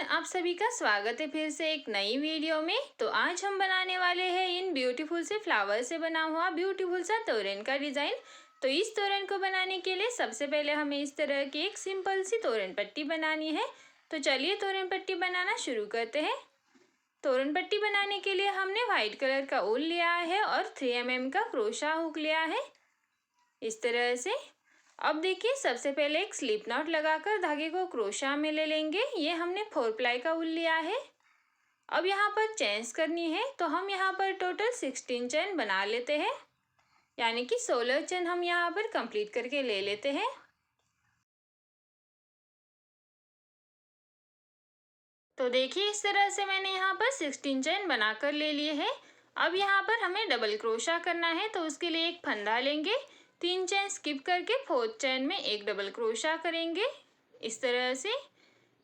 आप सभी का स्वागत है फिर से एक नई वीडियो में। तो आज हम बनाने वाले हैं इन ब्यूटीफुल से फ्लावर से बना हुआ ब्यूटीफुल सा तोरण का डिज़ाइन। तो इस तोरण को बनाने के लिए सबसे पहले हमें इस तरह की एक सिंपल सी तोरण पट्टी बनानी है। तो चलिए तोरण पट्टी बनाना शुरू करते हैं। तोरण पट्टी बनाने के लिए हमने व्हाइट कलर का ऊल लिया है और 3 mm का क्रोशा हुक लिया है इस तरह से। अब देखिए सबसे पहले एक स्लिप नॉट लगाकर धागे को क्रोशा में ले लेंगे। ये हमने 4 प्लाई का ऊल लिया है। अब यहाँ पर चेन्स करनी है तो हम यहाँ पर टोटल 16 चेन बना लेते हैं, यानी कि 16 चेन हम यहाँ पर कंप्लीट करके ले लेते हैं। तो देखिए इस तरह से मैंने यहाँ पर 16 चेन बनाकर ले लिए हैं। अब यहाँ पर हमें डबल क्रोशा करना है तो उसके लिए एक फंदा लेंगे, 3 चेन स्किप करके 4th चेन में एक डबल क्रोशा करेंगे इस तरह से।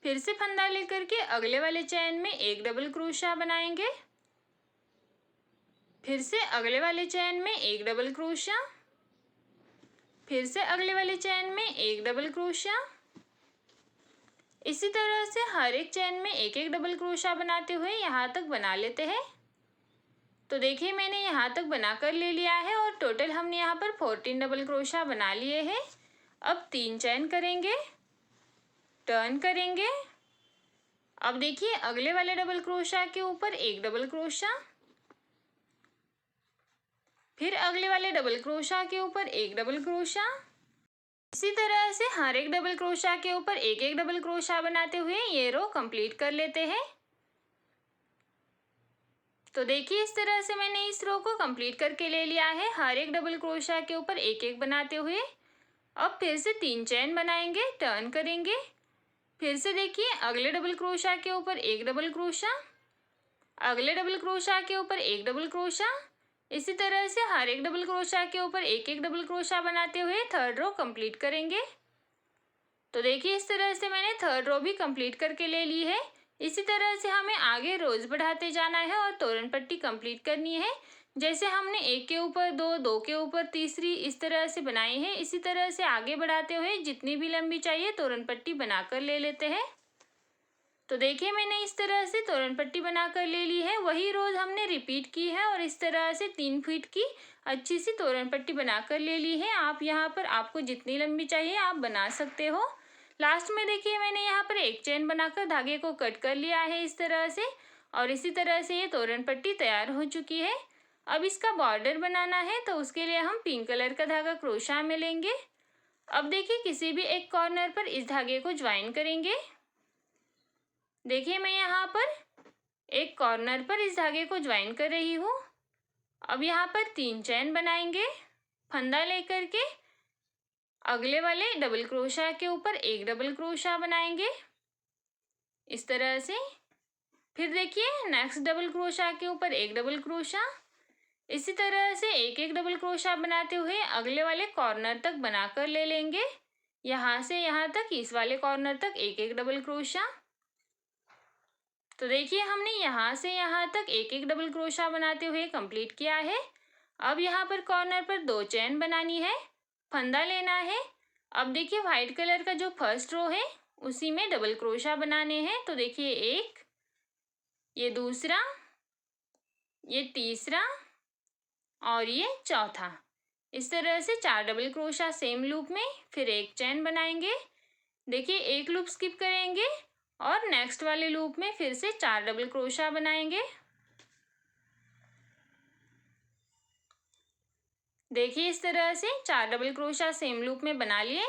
फिर से फंदा लेकर के अगले वाले चेन में एक डबल क्रोशा बनाएंगे, फिर से अगले वाले चेन में एक डबल क्रोशा, फिर से अगले वाले चेन में एक डबल क्रोशा। इसी तरह से हर एक चेन में एक एक डबल क्रोशा बनाते हुए यहाँ तक बना लेते हैं। तो देखिए मैंने यहाँ तक बनाकर ले लिया है और टोटल हमने यहाँ पर 14 डबल क्रोशा बना लिए हैं। अब 3 चेन करेंगे, टर्न करेंगे। अब देखिए अगले वाले डबल क्रोशा के ऊपर एक डबल क्रोशा, फिर अगले वाले डबल क्रोशा के ऊपर एक डबल क्रोशा। इसी तरह से हर एक डबल क्रोशा के ऊपर एक एक डबल क्रोशा बनाते हुए ये रो कंप्लीट कर लेते हैं। तो देखिए इस तरह से मैंने इस रो को कंप्लीट करके ले लिया है, हर एक डबल क्रोशा के ऊपर एक एक बनाते हुए। अब फिर से 3 चेन बनाएंगे, टर्न करेंगे। फिर से देखिए अगले डबल क्रोशा के ऊपर एक डबल क्रोशा, अगले डबल क्रोशा के ऊपर एक डबल क्रोशा। इसी तरह से हर एक डबल क्रोशा के ऊपर एक एक डबल क्रोशा बनाते हुए थर्ड रो कंप्लीट करेंगे। तो देखिए इस तरह से मैंने थर्ड रो भी कंप्लीट करके ले ली है। इसी तरह से हमें आगे रोज बढ़ाते जाना है और तोरण पट्टी कंप्लीट करनी है। जैसे हमने एक के ऊपर दो, दो के ऊपर तीसरी, इस तरह से बनाई है, इसी तरह से आगे बढ़ाते हुए जितनी भी लंबी चाहिए तोरण पट्टी बनाकर ले लेते हैं। तो देखिए मैंने इस तरह से तोरण पट्टी बनाकर ले ली है, वही रोज हमने रिपीट की है और इस तरह से 3 फीट की अच्छी सी तोरण पट्टी बनाकर ले ली है। आप यहाँ पर आपको जितनी लंबी चाहिए आप बना सकते हो। लास्ट में देखिए मैंने यहाँ पर एक चेन बनाकर धागे को कट कर लिया है इस तरह से, और इसी तरह से ये तोरण पट्टी तैयार हो चुकी है। अब इसका बॉर्डर बनाना है तो उसके लिए हम पिंक कलर का धागा क्रोशा में लेंगे। अब देखिए किसी भी एक कॉर्नर पर इस धागे को ज्वाइन करेंगे। देखिए मैं यहाँ पर एक कॉर्नर पर इस धागे को ज्वाइन कर रही हूँ। अब यहाँ पर 3 चेन बनाएंगे, फंदा लेकर के अगले वाले डबल क्रोशा के ऊपर एक डबल क्रोशा बनाएंगे इस तरह से। फिर देखिए नेक्स्ट डबल क्रोशा के ऊपर एक डबल क्रोशा। इसी तरह से एक एक डबल क्रोशा बनाते हुए अगले वाले कॉर्नर तक बनाकर ले लेंगे। यहाँ से यहाँ तक, इस वाले कॉर्नर तक एक एक डबल क्रोशा। तो देखिए हमने यहाँ से यहाँ तक एक एक डबल क्रोशा बनाते हुए कंप्लीट किया है। अब यहाँ पर कॉर्नर पर 2 चेन बनानी है, फंदा लेना है। अब देखिए व्हाइट कलर का जो फर्स्ट रो है उसी में डबल क्रोशा बनाने हैं। तो देखिए एक, ये दूसरा, ये तीसरा और ये चौथा। इस तरह से 4 डबल क्रोशा सेम लूप में, फिर एक चेन बनाएंगे। देखिए एक लूप स्किप करेंगे और नेक्स्ट वाले लूप में फिर से 4 डबल क्रोशा बनाएंगे। देखिए इस तरह से 4 डबल क्रोशा सेम लूप में बना लिए।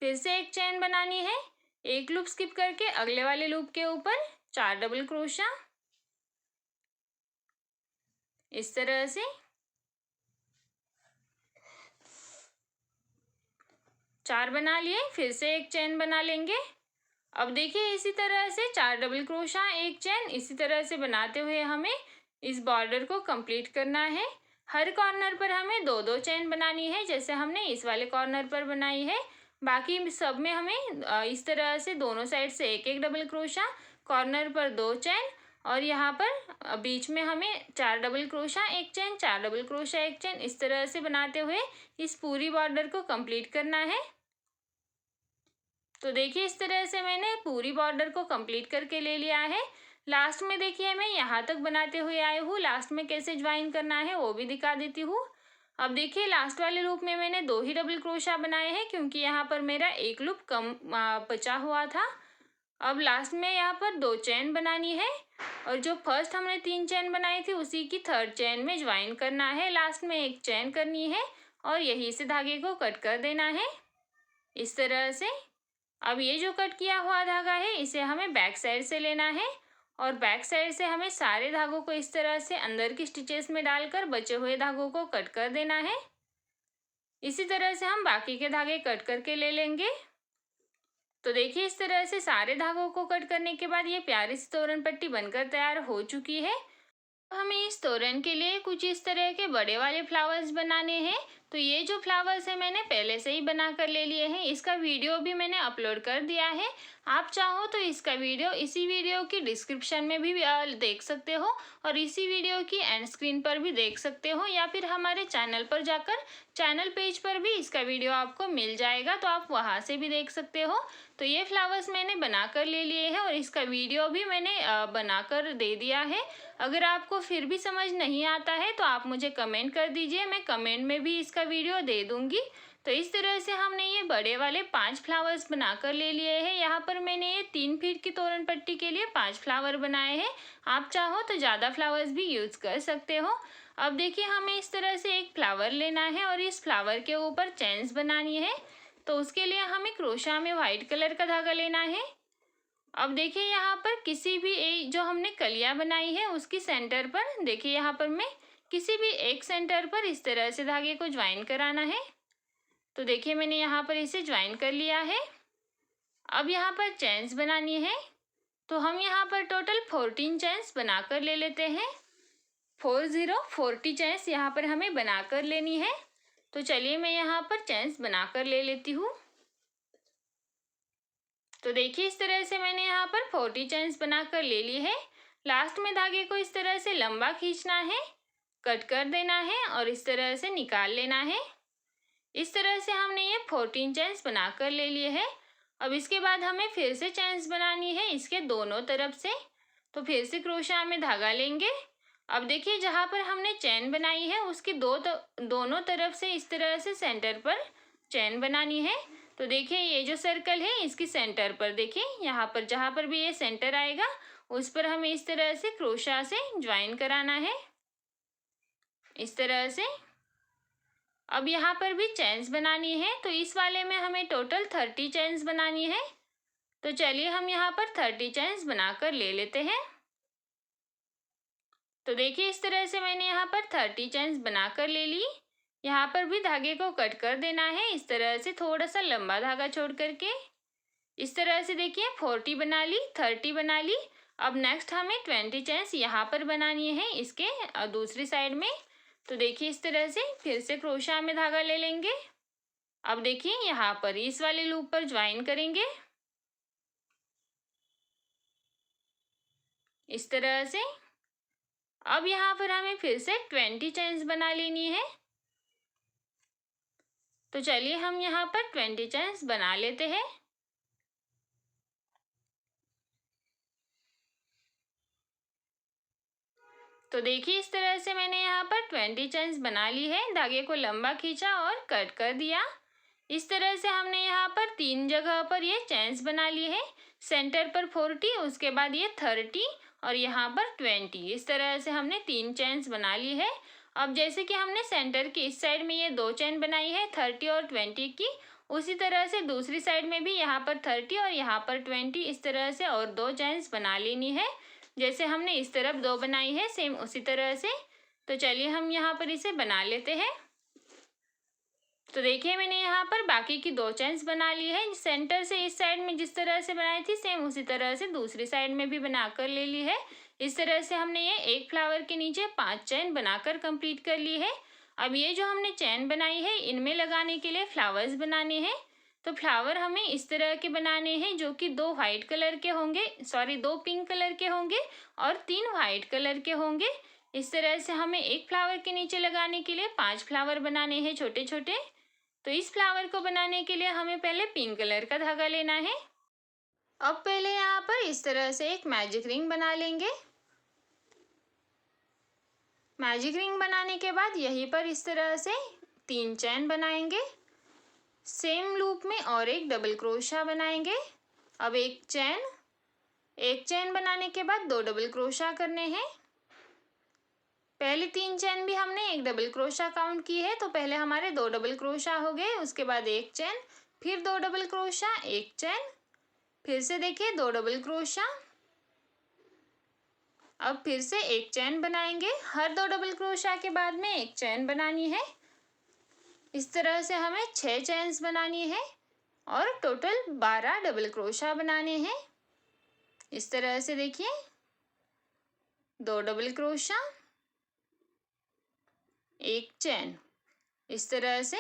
फिर से एक चेन बनानी है, एक लूप स्किप करके अगले वाले लूप के ऊपर 4 डबल क्रोशा इस तरह से। 4 बना लिए, फिर से एक चेन बना लेंगे। अब देखिए इसी तरह से 4 डबल क्रोशा, एक चेन, इसी तरह से बनाते हुए हमें इस बॉर्डर को कंप्लीट करना है। हर कॉर्नर पर हमें 2-2 चेन बनानी है, जैसे हमने इस वाले कॉर्नर पर बनाई है। बाकी सब में हमें इस तरह से दोनों साइड से एक एक डबल क्रोशा, कॉर्नर पर 2 चेन और यहाँ पर बीच में हमें 4 डबल क्रोशा, एक चेन, 4 डबल क्रोशा, एक चेन, इस तरह से बनाते हुए इस पूरी बॉर्डर को कंप्लीट करना है। तो देखिए इस तरह से मैंने पूरी बॉर्डर को कंप्लीट करके ले लिया है। लास्ट में देखिए मैं यहाँ तक बनाते हुए आई हूँ, लास्ट में कैसे ज्वाइन करना है वो भी दिखा देती हूँ। अब देखिए लास्ट वाले लूप में मैंने 2 ही डबल क्रोशा बनाए हैं क्योंकि यहाँ पर मेरा एक लूप कम बचा हुआ था। अब लास्ट में यहाँ पर 2 चेन बनानी है और जो फर्स्ट हमने 3 चेन बनाई थी उसी की थर्ड चेन में ज्वाइन करना है। लास्ट में एक चेन करनी है और यहीं से धागे को कट कर देना है इस तरह से। अब ये जो कट किया हुआ धागा है इसे हमें बैक साइड से लेना है और बैक साइड से हमें सारे धागों को इस तरह से अंदर की स्टिचेस में डालकर बचे हुए धागों को कट कर देना है। इसी तरह से हम बाकी के धागे कट करके ले लेंगे। तो देखिए इस तरह से सारे धागों को कट करने के बाद ये प्यारी सी तोरण पट्टी बनकर तैयार हो चुकी है। हमें इस तोरण के लिए कुछ इस तरह के बड़े वाले फ्लावर्स बनाने हैं। तो ये जो फ्लावर्स है मैंने पहले से ही बना कर ले लिए हैं, इसका वीडियो भी मैंने अपलोड कर दिया है। आप चाहो तो इसका वीडियो इसी वीडियो की डिस्क्रिप्शन में भी देख सकते हो और इसी वीडियो की एंड स्क्रीन पर भी देख सकते हो या फिर हमारे चैनल पर जाकर चैनल पेज पर भी इसका वीडियो आपको मिल जाएगा, तो आप वहाँ से भी देख सकते हो। तो ये फ्लावर्स मैंने बना कर ले लिए हैं और इसका वीडियो भी मैंने बना कर दे दिया है। अगर आपको फिर भी समझ नहीं आता है तो आप मुझे कमेंट कर दीजिए, मैं कमेंट में भी इसका वीडियो दे दूंगी। तो इस तरह से हमने ये बड़े वाले 5 फ्लावर्स बनाकर ले लिए हैं। यहाँ पर मैंने ये 3 फीट की तोरण पट्टी के लिए 5 फ्लावर बनाए हैं। आप चाहो तो ज़्यादा फ्लावर्स भी यूज़ कर सकते हो। अब देखिए हमें इस तरह से एक फ्लावर लेना है और इस फ्लावर के ऊपर चेन्स बनानी है। तो उसके लिए हमें क्रोशा में वाइट कलर का धागा लेना है। अब देखिए यहाँ पर किसी भी एक जो हमने कलियाँ बनाई है उसकी सेंटर पर देखिए यहाँ पर मैं किसी भी एक सेंटर पर इस तरह से धागे को ज्वाइन कराना है। तो देखिए मैंने यहाँ पर इसे ज्वाइन कर लिया है। अब यहाँ पर चेन्स बनानी है तो हम यहाँ पर टोटल 14 चेन्स बनाकर ले लेते हैं। 40 चेन्स यहाँ पर हमें बनाकर लेनी है। तो चलिए मैं यहाँ पर चेन्स बनाकर ले लेती हूँ। तो देखिए इस तरह से मैंने यहाँ पर 40 चेन्स बनाकर ले ली है। लास्ट में धागे को इस तरह से लंबा खींचना है, कट कर देना है और इस तरह से निकाल लेना है। इस तरह से हमने ये 14 चेन्स बनाकर ले लिए हैं। अब इसके बाद हमें फिर से चेन्स बनानी है इसके दोनों तरफ से। तो फिर से क्रोशा में धागा लेंगे। अब देखिए जहाँ पर हमने चेन बनाई है उसकी दोनों तरफ से इस तरह से सेंटर पर चेन बनानी है। तो देखिए ये जो सर्कल है इसकी सेंटर पर देखिए यहाँ पर जहाँ पर भी ये सेंटर आएगा उस पर हमें इस तरह से क्रोशा से ज्वाइन कराना है इस तरह से। अब यहाँ पर भी चेन्स बनानी है तो इस वाले में हमें टोटल 30 चेन्स बनानी है। तो चलिए हम यहाँ पर 30 चेन्स बनाकर ले लेते हैं। तो देखिए इस तरह से मैंने यहाँ पर 30 चेन्स बनाकर ले ली। यहाँ पर भी धागे को कट कर देना है इस तरह से, थोड़ा सा लंबा धागा छोड़ करके। इस तरह से देखिए 40 बना ली, 30 बना ली। अब नेक्स्ट हमें 20 चेन्स यहाँ पर बनानी है इसके दूसरी साइड में। तो देखिए इस तरह से फिर से क्रोशा में धागा ले लेंगे। अब देखिए यहाँ पर इस वाले लूप पर ज्वाइन करेंगे इस तरह से। अब यहाँ पर हमें फिर से 20 चेन्स बना लेनी है। तो चलिए हम यहाँ पर 20 चेन्स बना लेते हैं। तो देखिए इस तरह से मैंने यहाँ पर 20 चेन्स बना ली है। धागे को लंबा खींचा और कट कर दिया। इस तरह से हमने यहाँ पर 3 जगह पर ये चेन्स बना ली है। सेंटर पर 40, उसके बाद ये 30 और यहाँ पर 20। इस तरह से हमने 3 चेन्स बना ली है। अब जैसे कि हमने सेंटर की इस साइड में ये 2 चेन बनाई है 30 और 20 की, उसी तरह से दूसरी साइड में भी यहाँ पर 30 और यहाँ पर 20 इस तरह से और 2 चेन्स बना लेनी है। जैसे हमने इस तरफ 2 बनाई है सेम उसी तरह से। तो चलिए हम यहाँ पर इसे बना लेते हैं। तो देखिए मैंने यहाँ पर बाकी की 2 चेन्स बना ली है। सेंटर से इस साइड में जिस तरह से बनाई थी सेम उसी तरह से दूसरी साइड में भी बनाकर ले ली है। इस तरह से हमने ये एक फ्लावर के नीचे 5 चेन बनाकर कंप्लीट कर ली है। अब ये जो हमने चेन बनाई है इनमें लगाने के लिए फ्लावर्स बनाने हैं। तो फ्लावर हमें इस तरह के बनाने हैं जो कि 2 वाइट कलर के होंगे, 2 पिंक कलर के होंगे और 3 वाइट कलर के होंगे। इस तरह से हमें एक फ्लावर के नीचे लगाने के लिए 5 फ्लावर बनाने हैं छोटे छोटे। तो इस फ्लावर को बनाने के लिए हमें पहले पिंक कलर का धागा लेना है। अब पहले यहाँ पर इस तरह से एक मैजिक रिंग बना लेंगे। मैजिक रिंग बनाने के बाद यहीं पर इस तरह से 3 चैन बनाएंगे। सेम लूप में और एक डबल क्रोशा बनाएंगे। अब एक चैन बनाने के बाद 2 डबल क्रोशा करने हैं। पहले 3 चैन भी हमने एक डबल क्रोशा काउंट की है, तो पहले हमारे 2 डबल क्रोशा हो गए, उसके बाद एक चैन, फिर 2 डबल क्रोशा, एक चैन, फिर से देखिए 2 डबल क्रोशा, अब फिर से एक चैन बनाएंगे। हर 2 डबल क्रोशा के बाद में एक चैन बनानी है। इस तरह से हमें 6 चैन्स बनानी है और टोटल 12 डबल क्रोशा बनाने हैं। इस तरह से देखिए 2 डबल क्रोशा, एक चैन, इस तरह से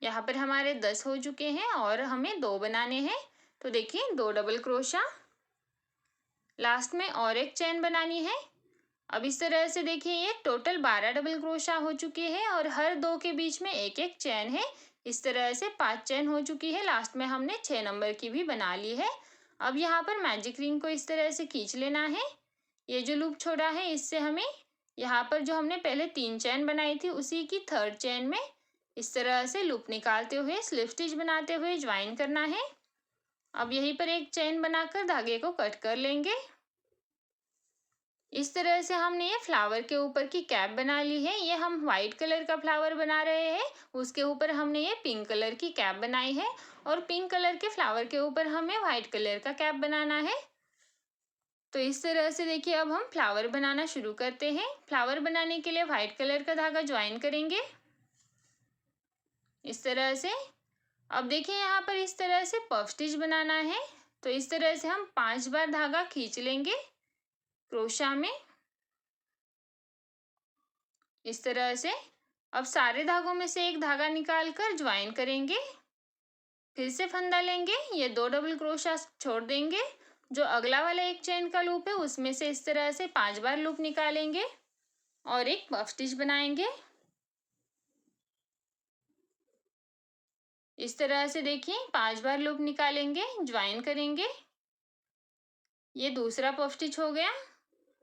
यहाँ पर हमारे 10 हो चुके हैं और हमें 2 बनाने हैं। तो देखिए 2 डबल क्रोशा, लास्ट में और एक चैन बनानी है। अब इस तरह से देखिए ये टोटल 12 डबल क्रोशा हो चुके हैं और हर 2 के बीच में एक एक चैन है। इस तरह से 5 चैन हो चुकी है। लास्ट में हमने 6 नंबर की भी बना ली है। अब यहाँ पर मैजिक रिंग को इस तरह से खींच लेना है। ये जो लूप छोड़ा है इससे हमें यहाँ पर जो हमने पहले 3 चैन बनाई थी उसी की 3rd चैन में इस तरह से लूप निकालते हुए स्लिप स्टिच बनाते हुए ज्वाइन करना है। अब यहीं पर एक चैन बनाकर धागे को कट कर लेंगे। इस तरह से हमने ये फ्लावर के ऊपर की कैप बना ली है। ये हम व्हाइट कलर का फ्लावर बना रहे हैं, उसके ऊपर हमने ये पिंक कलर की कैप बनाई है और पिंक कलर के फ्लावर के ऊपर हमें व्हाइट कलर का कैप बनाना है। तो इस तरह से देखिए अब हम फ्लावर बनाना शुरू करते हैं। फ्लावर बनाने के लिए व्हाइट कलर का धागा ज्वाइन करेंगे इस तरह से। अब देखिए यहाँ पर इस तरह से पफ स्टिच बनाना है। तो इस तरह से हम 5 बार धागा खींच लेंगे क्रोशा में इस तरह से। अब सारे धागों में से एक धागा निकाल कर ज्वाइन करेंगे, फिर से फंदा लेंगे, ये 2 डबल क्रोशा छोड़ देंगे। जो अगला वाला एक चेन का लूप है उसमें से इस तरह से 5 बार लूप निकालेंगे और एक पफ स्टिच बनाएंगे इस तरह से। देखिए 5 बार लूप निकालेंगे, ज्वाइन करेंगे, ये दूसरा पफ स्टिच हो गया।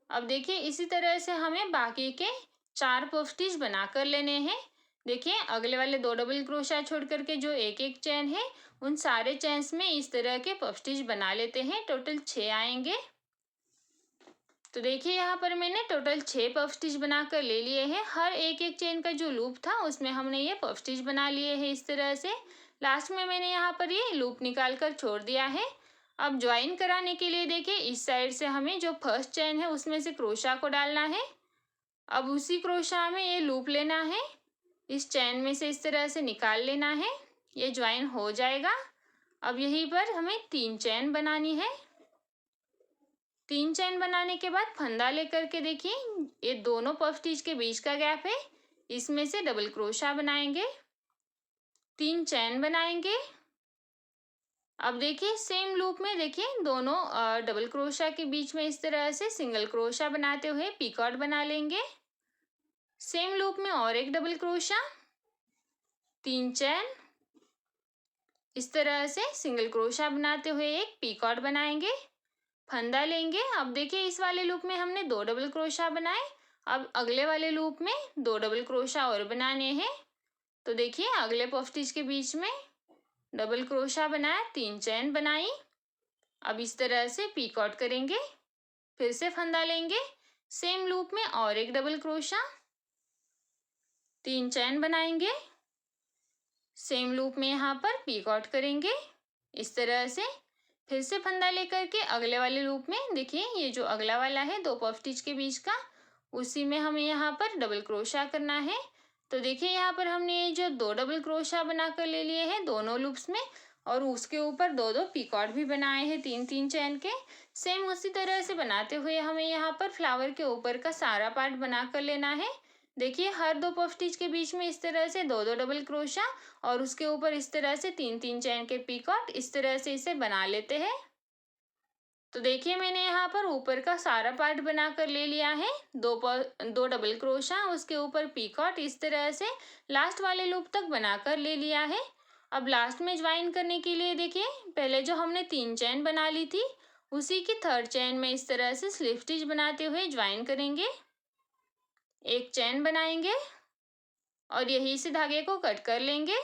अब देखिए इसी तरह से हमें बाकी के 4 पफ स्टिच बना कर लेने हैं। देखिए अगले वाले 2 डबल क्रोशा छोड़ करके जो एक एक चैन है उन सारे चैन्स में इस तरह के पफ स्टिच बना लेते हैं। टोटल 6 आएंगे। तो देखिए यहाँ पर मैंने टोटल 6 पफ स्टिच बना कर ले लिए हैं। हर एक एक चेन का जो लूप था उसमें हमने ये पफ स्टिच बना लिए हैं इस तरह से। लास्ट में मैंने यहाँ पर ये लूप निकाल कर छोड़ दिया है। अब ज्वाइन कराने के लिए देखिए इस साइड से हमें जो फर्स्ट चैन है उसमें से क्रोशा को डालना है। अब उसी क्रोशा में ये लूप लेना है, इस चैन में से इस तरह से निकाल लेना है, ये ज्वाइन हो जाएगा। अब यहीं पर हमें 3 चैन बनानी है। 3 चैन बनाने के बाद फंदा लेकर के देखिए ये दोनों पफ स्टिच के बीच का गैप है, इसमें से डबल क्रोशा बनाएंगे, 3 चैन बनाएंगे। अब देखिए सेम लूप में देखिए दोनों डबल क्रोशा के बीच में इस तरह से सिंगल क्रोशा बनाते हुए पिकॉट बना लेंगे। सेम लूप में और एक डबल क्रोशा, 3 चैन, इस तरह से सिंगल क्रोशा बनाते हुए एक पिकॉट बनाएंगे, फंदा लेंगे। अब देखिए इस वाले लूप में हमने 2 डबल क्रोशा बनाए, अब अगले वाले लूप में 2 डबल क्रोशा और बनाने हैं। तो देखिए अगले पफ स्टिच के बीच में डबल क्रोशा बनाया, 3 चैन बनाई। अब इस तरह से पिकॉट करेंगे, फिर से फंदा लेंगे, सेम लूप में और एक डबल क्रोशा, 3 चैन बनाएंगे, सेम लूप में यहाँ पर पिकॉट करेंगे इस तरह से। फिर से फंदा लेकर के अगले वाले लूप में देखिए ये जो अगला वाला है 2 पफ स्टिच के बीच का, उसी में हमें यहाँ पर डबल क्रोशा करना है। तो देखिए यहाँ पर हमने ये जो 2 डबल क्रोशा बना कर ले लिए हैं दोनों लूप्स में और उसके ऊपर 2-2 पिकॉट भी बनाए हैं 3-3 चैन के। सेम उसी तरह से बनाते हुए हमें यहाँ पर फ्लावर के ऊपर का सारा पार्ट बना कर लेना है। देखिए हर 2 पफ स्टिच के बीच में इस तरह से 2-2 डबल क्रोशा और उसके ऊपर इस तरह से 3-3 चैन के पिकॉट, इस तरह से इसे बना लेते हैं। तो देखिए मैंने यहाँ पर ऊपर का सारा पार्ट बना कर ले लिया है। दो डबल क्रोशा, उसके ऊपर पीकॉट, इस तरह से लास्ट वाले लूप तक बना कर ले लिया है। अब लास्ट में ज्वाइन करने के लिए देखिए पहले जो हमने 3 चेन बना ली थी उसी की थर्ड चेन में इस तरह से स्लिप स्टिच बनाते हुए ज्वाइन करेंगे। एक चेन बनाएंगे और यहीं से धागे को कट कर लेंगे।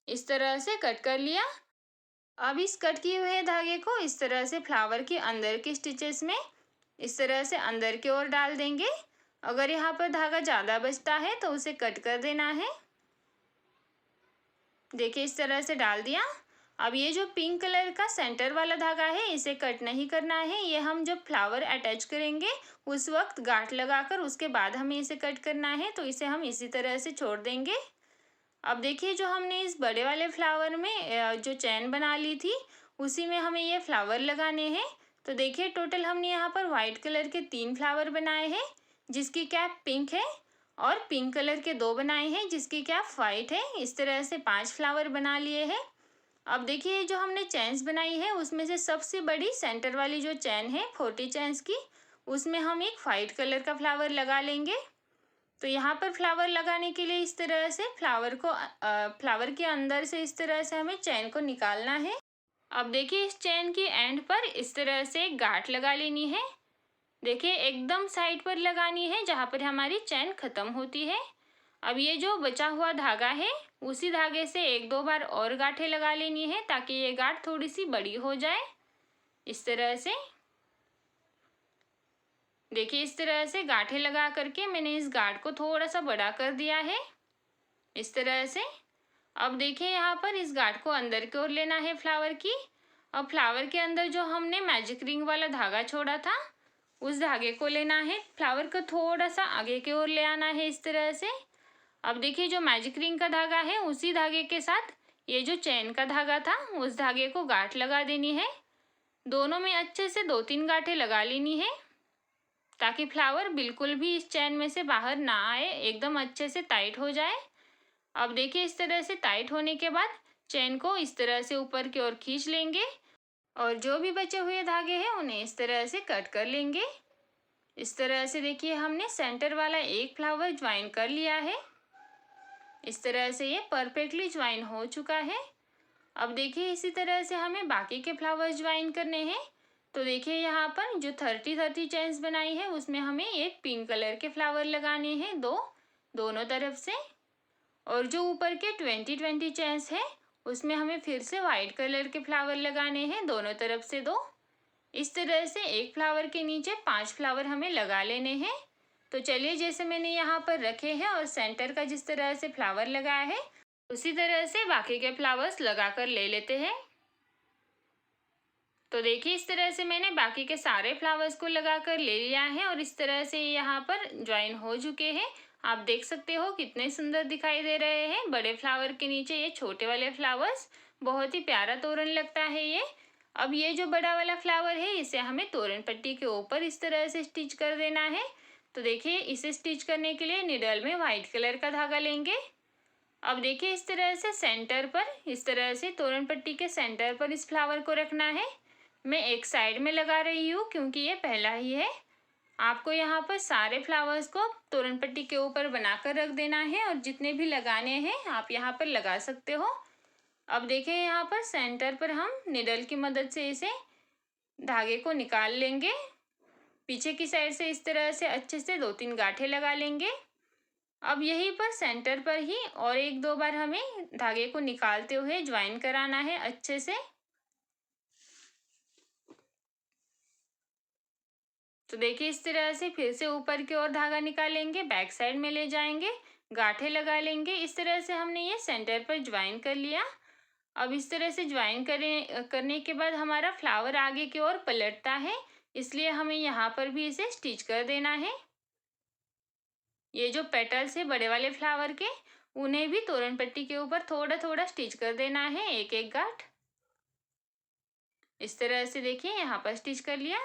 इस तरह से कट कर लिया। अब इस कट किए हुए धागे को इस तरह से फ्लावर के अंदर के स्टिचेस में इस तरह से अंदर की ओर डाल देंगे। अगर यहाँ पर धागा ज़्यादा बचता है तो उसे कट कर देना है। देखिए इस तरह से डाल दिया। अब ये जो पिंक कलर का सेंटर वाला धागा है इसे कट नहीं करना है, ये हम जब फ्लावर अटैच करेंगे उस वक्त गांठ लगाकर उसके बाद हमें इसे कट करना है, तो इसे हम इसी तरह से छोड़ देंगे। अब देखिए जो हमने इस बड़े वाले फ्लावर में जो चैन बना ली थी उसी में हमें ये फ्लावर लगाने हैं। तो देखिए टोटल हमने यहाँ पर वाइट कलर के 3 फ्लावर बनाए हैं जिसकी कैप पिंक है, और पिंक कलर के 2 बनाए हैं जिसकी कैप वाइट है। इस तरह से 5 फ्लावर बना लिए हैं। अब देखिए जो हमने चैन्स बनाई है उसमें से सबसे बड़ी सेंटर वाली जो चैन है 40 चैन्स की, उसमें हम एक वाइट कलर का फ्लावर लगा लेंगे। तो यहाँ पर फ्लावर लगाने के लिए इस तरह से फ्लावर के अंदर से इस तरह से हमें चैन को निकालना है। अब देखिए इस चैन की एंड पर इस तरह से एक गांठ लगा लेनी है। देखिए एकदम साइड पर लगानी है जहाँ पर हमारी चैन खत्म होती है। अब ये जो बचा हुआ धागा है उसी धागे से 1-2 बार और गांठें लगा लेनी है ताकि ये गांठ थोड़ी सी बड़ी हो जाए। इस तरह से देखिए इस तरह से गांठें लगा करके मैंने इस गांठ को थोड़ा सा बड़ा कर दिया है इस तरह से। अब देखिए यहाँ पर इस गांठ को अंदर की ओर लेना है फ्लावर की। अब फ्लावर के अंदर जो हमने मैजिक रिंग वाला धागा छोड़ा था उस धागे को लेना है, फ्लावर को थोड़ा सा आगे की ओर ले आना है इस तरह से। अब देखिए जो मैजिक रिंग का धागा है उसी धागे के साथ ये जो चैन का धागा था उस धागे को गांठ लगा देनी है। दोनों में अच्छे से 2-3 गांठें लगा लेनी है ताकि फ्लावर बिल्कुल भी इस चैन में से बाहर ना आए, एकदम अच्छे से टाइट हो जाए। अब देखिए इस तरह से टाइट होने के बाद चैन को इस तरह से ऊपर की ओर खींच लेंगे और जो भी बचे हुए धागे हैं उन्हें इस तरह से कट कर लेंगे। इस तरह से देखिए हमने सेंटर वाला एक फ्लावर ज्वाइन कर लिया है। इस तरह से ये परफेक्टली ज्वाइन हो चुका है। अब देखिए इसी तरह से हमें बाकी के फ्लावर्स ज्वाइन करने हैं। तो देखिए यहाँ पर जो 30-30 चेन्स बनाई है उसमें हमें एक पिंक कलर के फ्लावर लगाने हैं दोनों तरफ से, और जो ऊपर के 20-20 चेन्स है उसमें हमें फिर से वाइट कलर के फ्लावर लगाने हैं दोनों तरफ से 2। इस तरह से एक फ्लावर के नीचे 5 फ्लावर हमें लगा लेने हैं। तो चलिए जैसे मैंने यहाँ पर रखे हैं और सेंटर का जिस तरह से फ्लावर लगाया है उसी तरह से बाकी के फ्लावर्स लगा कर ले लेते हैं। तो देखिए इस तरह से मैंने बाकी के सारे फ्लावर्स को लगा कर ले लिया है और इस तरह से यहाँ पर ज्वाइन हो चुके हैं। आप देख सकते हो कितने सुंदर दिखाई दे रहे हैं। बड़े फ्लावर के नीचे ये छोटे वाले फ्लावर्स, बहुत ही प्यारा तोरण लगता है ये। अब ये जो बड़ा वाला फ्लावर है इसे हमें तोरण पट्टी के ऊपर इस तरह से स्टिच कर देना है। तो देखिए इसे स्टिच करने के लिए निडल में वाइट कलर का धागा लेंगे। अब देखिए इस तरह से सेंटर पर इस तरह से तोरण पट्टी के सेंटर पर इस फ्लावर को रखना है। मैं एक साइड में लगा रही हूँ क्योंकि ये पहला ही है। आपको यहाँ पर सारे फ्लावर्स को तोरण पट्टी के ऊपर बनाकर रख देना है और जितने भी लगाने हैं आप यहाँ पर लगा सकते हो। अब देखिए यहाँ पर सेंटर पर हम निडल की मदद से इसे धागे को निकाल लेंगे। पीछे की साइड से इस तरह से अच्छे से 2-3 गांठें लगा लेंगे। अब यहीं पर सेंटर पर ही और 1-2 बार हमें धागे को निकालते हुए ज्वाइन कराना है अच्छे से। तो देखिए इस तरह से फिर से ऊपर की ओर धागा निकालेंगे, बैक साइड में ले जाएंगे, गांठें लगा लेंगे। इस तरह से हमने ये सेंटर पर ज्वाइन कर लिया। अब इस तरह से ज्वाइन करने के बाद हमारा फ्लावर आगे की ओर पलटता है, इसलिए हमें यहाँ पर भी इसे स्टिच कर देना है। ये जो पेटल्स है बड़े वाले फ्लावर के उन्हें भी तोरण पट्टी के ऊपर थोड़ा थोड़ा स्टिच कर देना है, एक एक गांठ। इस तरह से देखिए यहाँ पर स्टिच कर लिया।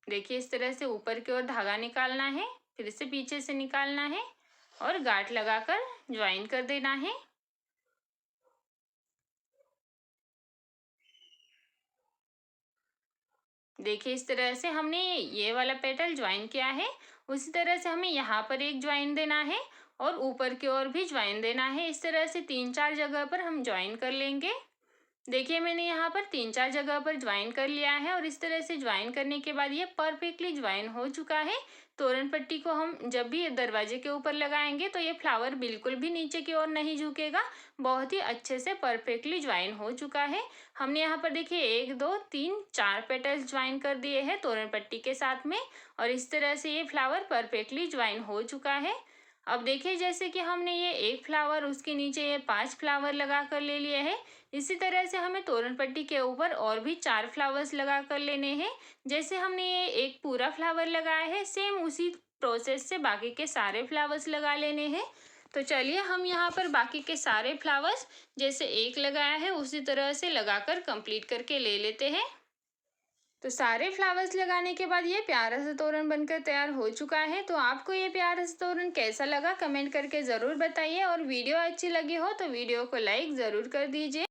देखिए इस तरह से ऊपर की ओर धागा निकालना है, फिर से पीछे से निकालना है और गांठ लगाकर ज्वाइन कर देना है। देखिए इस तरह से हमने ये वाला पेटल ज्वाइन किया है। उसी तरह से हमें यहाँ पर एक ज्वाइन देना है और ऊपर की ओर भी ज्वाइन देना है। इस तरह से 3-4 जगह पर हम ज्वाइन कर लेंगे। देखिए मैंने यहाँ पर 3-4 जगह पर ज्वाइन कर लिया है और इस तरह से ज्वाइन करने के बाद ये परफेक्टली ज्वाइन हो चुका है। तोरण पट्टी को हम जब भी दरवाजे के ऊपर लगाएंगे तो ये फ्लावर बिल्कुल भी नीचे की ओर नहीं झुकेगा, बहुत ही अच्छे से परफेक्टली ज्वाइन हो चुका है। हमने यहाँ पर देखिए 1 2 3 4 पेटल्स ज्वाइन कर दिए हैं तोरण पट्टी के साथ में और इस तरह से ये फ्लावर परफेक्टली ज्वाइन हो चुका है। अब देखिए जैसे कि हमने ये एक फ्लावर उसके नीचे ये 5 फ्लावर लगा कर ले लिए हैं, इसी तरह से हमें तोरण पट्टी के ऊपर और भी 4 फ्लावर्स लगा कर लेने हैं। जैसे हमने ये एक पूरा फ्लावर लगाया है, सेम उसी प्रोसेस से बाकी के सारे फ्लावर्स लगा लेने हैं। तो चलिए हम यहाँ पर बाकी के सारे फ्लावर्स जैसे एक लगाया है उसी तरह से लगाकर कंप्लीट करके ले लेते हैं। तो सारे फ्लावर्स लगाने के बाद ये प्यारा सा तोरण बनकर तैयार हो चुका है। तो आपको ये प्यारा सा तोरण कैसा लगा कमेंट करके ज़रूर बताइए और वीडियो अच्छी लगी हो तो वीडियो को लाइक ज़रूर कर दीजिए।